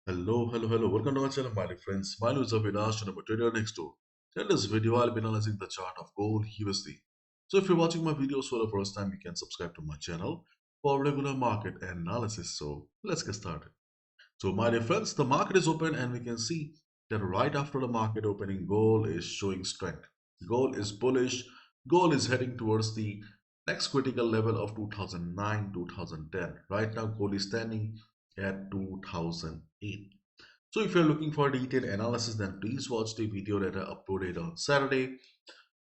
Hello. Welcome to my channel, my dear friends. My name is Avinash and I'm a trader next door. In this video, I'll be analyzing the chart of gold USD. So if you're watching my videos for the first time, you can subscribe to my channel for regular market analysis. So let's get started. So my dear friends, the market is open and we can see that right after the market opening, gold is showing strength. Gold is bullish. Gold is heading towards the next critical level of 2009, 2010. Right now, gold is standing at 2008. So if you're looking for detailed analysis, then please watch the video that I uploaded on Saturday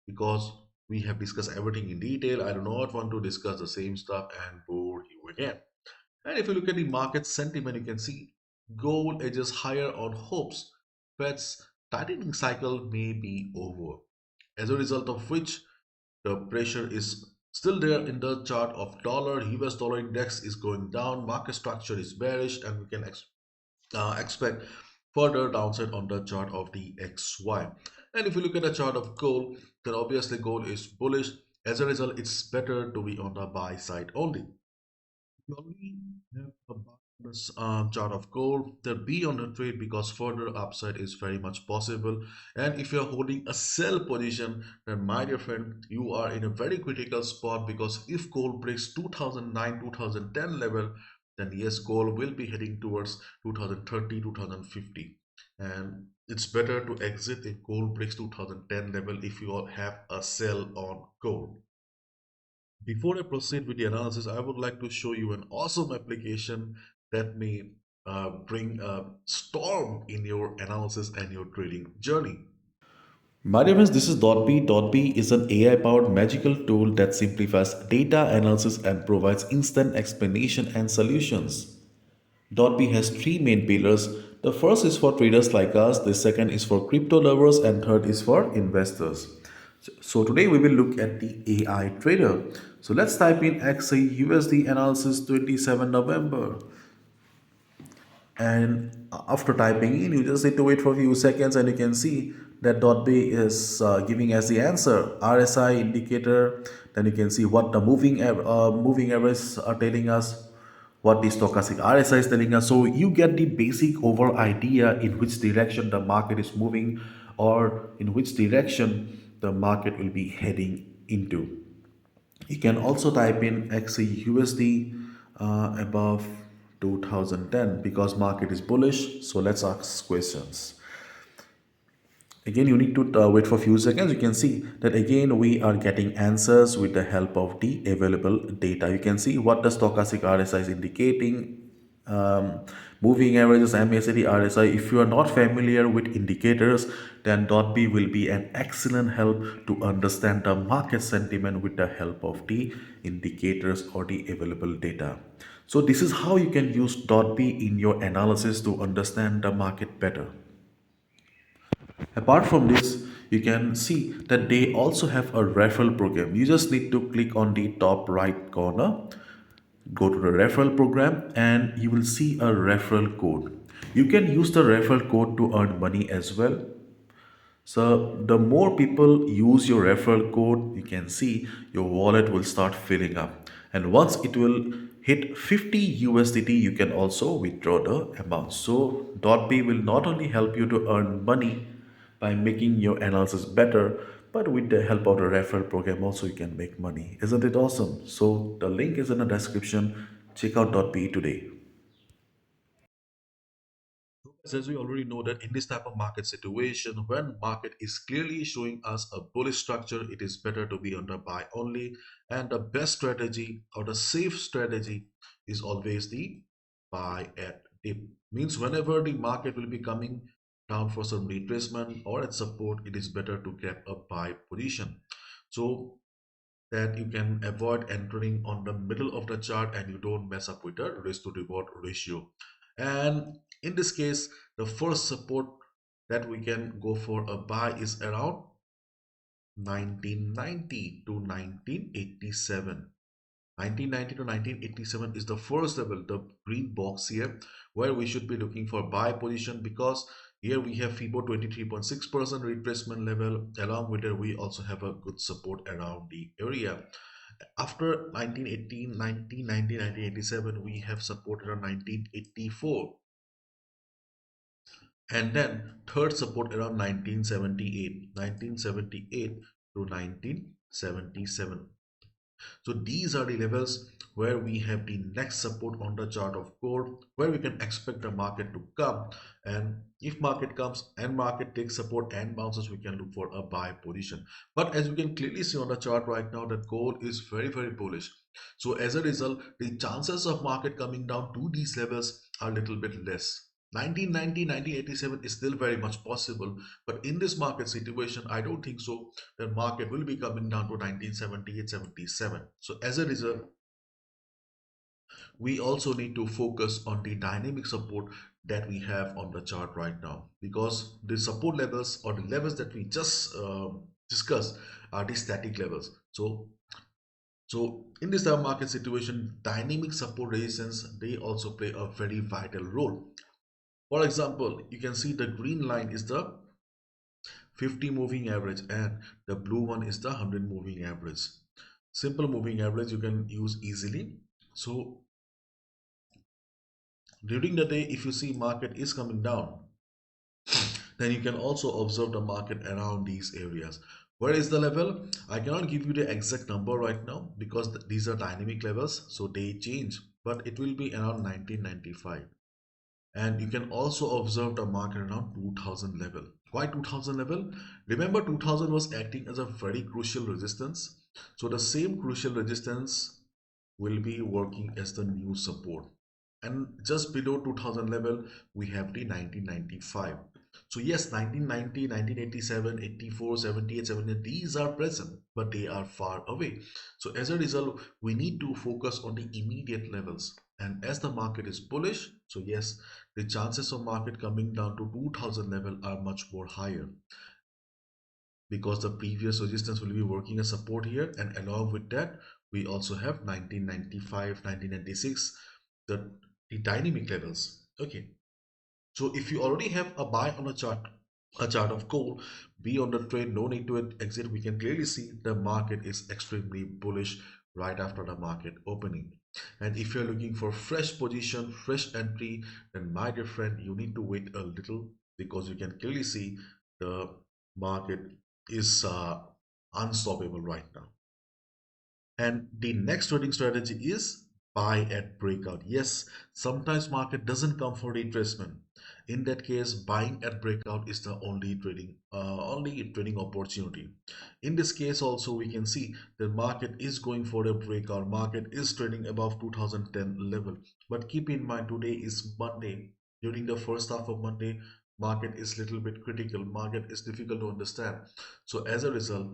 because we have discussed everything in detail. I do not want to discuss the same stuff and bore you again. And if you look at the market sentiment, you can see gold edges higher on hopes Fed's tightening cycle may be over. As a result of which, the pressure is still there in the chart of dollar. US dollar index is going down. Market structure is bearish, and we can expect further downside on the chart of the XY. And if you look at the chart of gold, then obviously gold is bullish. As a result, it's better to be on the buy side only. You only have a buy on this chart of gold, then be on the trade because further upside is very much possible. And if you're holding a sell position, then my dear friend, you are in a very critical spot because if gold breaks 2009, 2010 level, then yes, gold will be heading towards 2030, 2050. And it's better to exit if gold breaks 2010 level if you have a sell on gold. Before I proceed with the analysis, I would like to show you an awesome application that may bring a storm in your analysis and your trading journey. My dear friends, this is DotBee. DotBee is an AI-powered magical tool that simplifies data analysis and provides instant explanation and solutions. DotBee has three main pillars. The first is for traders like us, the second is for crypto lovers, and third is for investors. So today we will look at the AI trader. So let's type in XAUUSD analysis 27 November. And after typing in, you just need to wait for a few seconds and you can see that .b is giving as the answer RSI indicator. Then you can see what the moving averages are telling us, what the stochastic RSI is telling us. So you get the basic overall idea in which direction the market is moving or in which direction the market will be heading into. You can also type in XAUUSD above 2010 because market is bullish. So let's ask questions. Again, you need to wait for a few seconds. You can see that again we are getting answers with the help of the available data. You can see what the stochastic RSI is indicating, moving averages, MACD, RSI. If you are not familiar with indicators, then .b will be an excellent help to understand the market sentiment with the help of the indicators or the available data. So this is how you can use .b in your analysis to understand the market better. Apart from this, you can see that they also have a referral program. You just need to click on the top right corner, go to the referral program, and you will see a referral code. You can use the referral code to earn money as well. So the more people use your referral code, you can see your wallet will start filling up. And once it will hit 50 USDT, you can also withdraw the amount. So .b will not only help you to earn money by making your analysis better, but with the help of the referral program also you can make money. Isn't it awesome? So the link is in the description. Check out .b today. As we already know that in this type of market situation, when market is clearly showing us a bullish structure, it is better to be on the buy only. And the best strategy or the safe strategy is always the buy at dip. Means whenever the market will be coming down for some retracement or at support, it is better to get a buy position. So that you can avoid entering on the middle of the chart and you don't mess up with the risk to reward ratio. And in this case, the first support that we can go for a buy is around 1990 to 1987. 1990 to 1987 is the first level, the green box here, where we should be looking for buy position because here we have FIBO 23.6% retracement level. Along with it, we also have a good support around the area. After 1918, 1990, 1987, we have supported on 1984. And then third support around 1978 to 1977. So these are the levels where we have the next support on the chart of gold, where we can expect the market to come. And if market comes and market takes support and bounces, we can look for a buy position. But as you can clearly see on the chart right now, that gold is very, very bullish. So as a result, the chances of market coming down to these levels are a little bit less. 1990, 1987 is still very much possible, but in this market situation, I don't think so the market will be coming down to 1978, 77. So as a result, we also need to focus on the dynamic support that we have on the chart right now, because the support levels or the levels that we just discussed are the static levels. So in this type of market situation, dynamic support resistance, they also play a very vital role. For example, you can see the green line is the 50 moving average and the blue one is the 100 moving average. Simple moving average you can use easily. So during the day, if you see market is coming down, then you can also observe the market around these areas. Where is the level? I cannot give you the exact number right now because these are dynamic levels, so they change, but it will be around 1995. And you can also observe the market around 2000 level. Why 2000 level? Remember, 2000 was acting as a very crucial resistance. So the same crucial resistance will be working as the new support. And just below 2000 level, we have the 1995. So yes, 1990, 1987, 84, 78, 78, these are present, but they are far away. So as a result, we need to focus on the immediate levels. And as the market is bullish, so yes, the chances of market coming down to 2000 level are much more higher, because the previous resistance will be working as support here, and along with that we also have 1995, 1996, the dynamic levels. Okay, so if you already have a buy on a chart of gold, be on the trade, no need to exit. We can clearly see the market is extremely bullish right after the market opening. And if you're looking for fresh position, fresh entry, then my dear friend, you need to wait a little, because you can clearly see the market is unstoppable right now. And the next trading strategy is buy at breakout. Yes, sometimes market doesn't come for retracement. In that case, buying at breakout is the only trading opportunity. In this case, also we can see the market is going for a breakout. Market is trading above 2010 level. But keep in mind, today is Monday. During the first half of Monday, market is little bit critical. Market is difficult to understand. So as a result,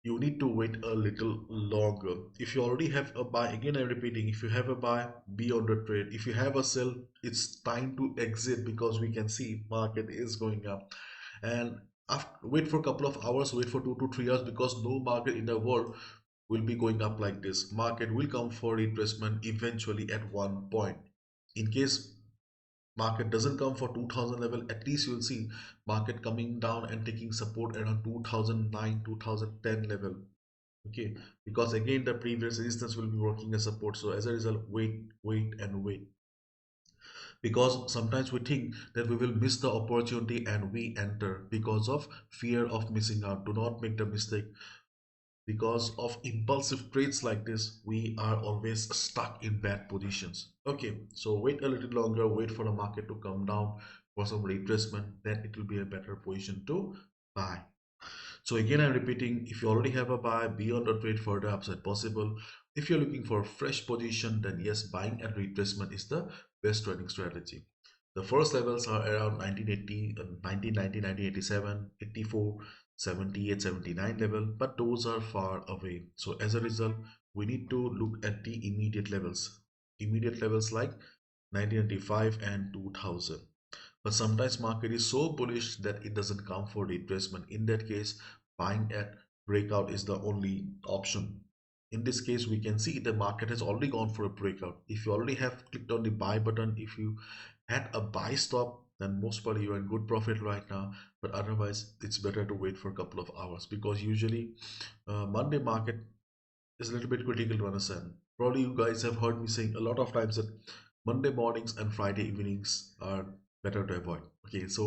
you need to wait a little longer. If you already have a buy, again I'm repeating, if you have a buy, be on the trade. If you have a sell, it's time to exit, because we can see market is going up. And after, wait for a couple of hours, wait for 2 to 3 hours, because no market in the world will be going up like this. Market will come for retracement eventually at one point. In case market doesn't come for 2000 level, at least you'll see market coming down and taking support around 2009, 2010 level. Okay, because again the previous resistance will be working as support. So as a result, wait and wait, because sometimes we think that we will miss the opportunity and we enter because of fear of missing out. Do not make the mistake. Because of impulsive trades like this, we are always stuck in bad positions. Okay, so wait a little longer, wait for the market to come down for some retracement, then it will be a better position to buy. So again, I'm repeating, if you already have a buy, be on the trade for the upside possible. If you're looking for a fresh position, then yes, buying and retracement is the best trading strategy. The first levels are around 1980, 1990, 1987, 84, 78, 79 level, but those are far away. So as a result, we need to look at the immediate levels. Immediate levels like 1995 and 2000. But sometimes market is so bullish that it doesn't come for retracement. In that case, buying at breakout is the only option. In this case, we can see the market has already gone for a breakout. If you already have clicked on the buy button, if you had a buy stop, then most probably you're in good profit right now. But otherwise, it's better to wait for a couple of hours, because usually Monday market is a little bit critical to understand. Probably you guys have heard me saying a lot of times that Monday mornings and Friday evenings are better to avoid. Okay, so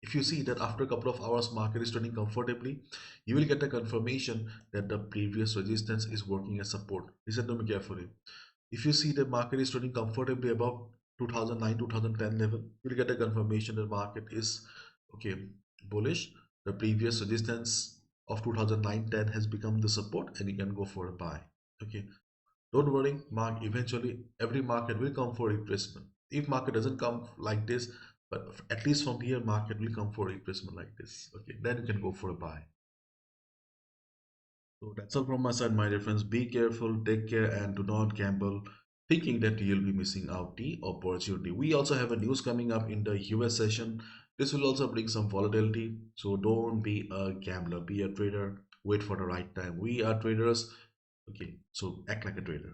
if you see that after a couple of hours market is turning comfortably, you will get a confirmation that the previous resistance is working as support. Listen to me carefully. If you see the market is trading comfortably above 2009 2010 level, you'll get a confirmation that market is okay bullish. The previous resistance of 2009-10 has become the support, and you can go for a buy. Okay, don't worry, mark eventually every market will come for retracement. If market doesn't come like this, but at least from here market will come for retracement like this. Okay, then you can go for a buy. So that's all from my side, my dear friends. Be careful, take care, and do not gamble thinking that you'll be missing out the opportunity. We also have a news coming up in the US session. This will also bring some volatility. So don't be a gambler, be a trader. Wait for the right time. We are traders. Okay, so act like a trader.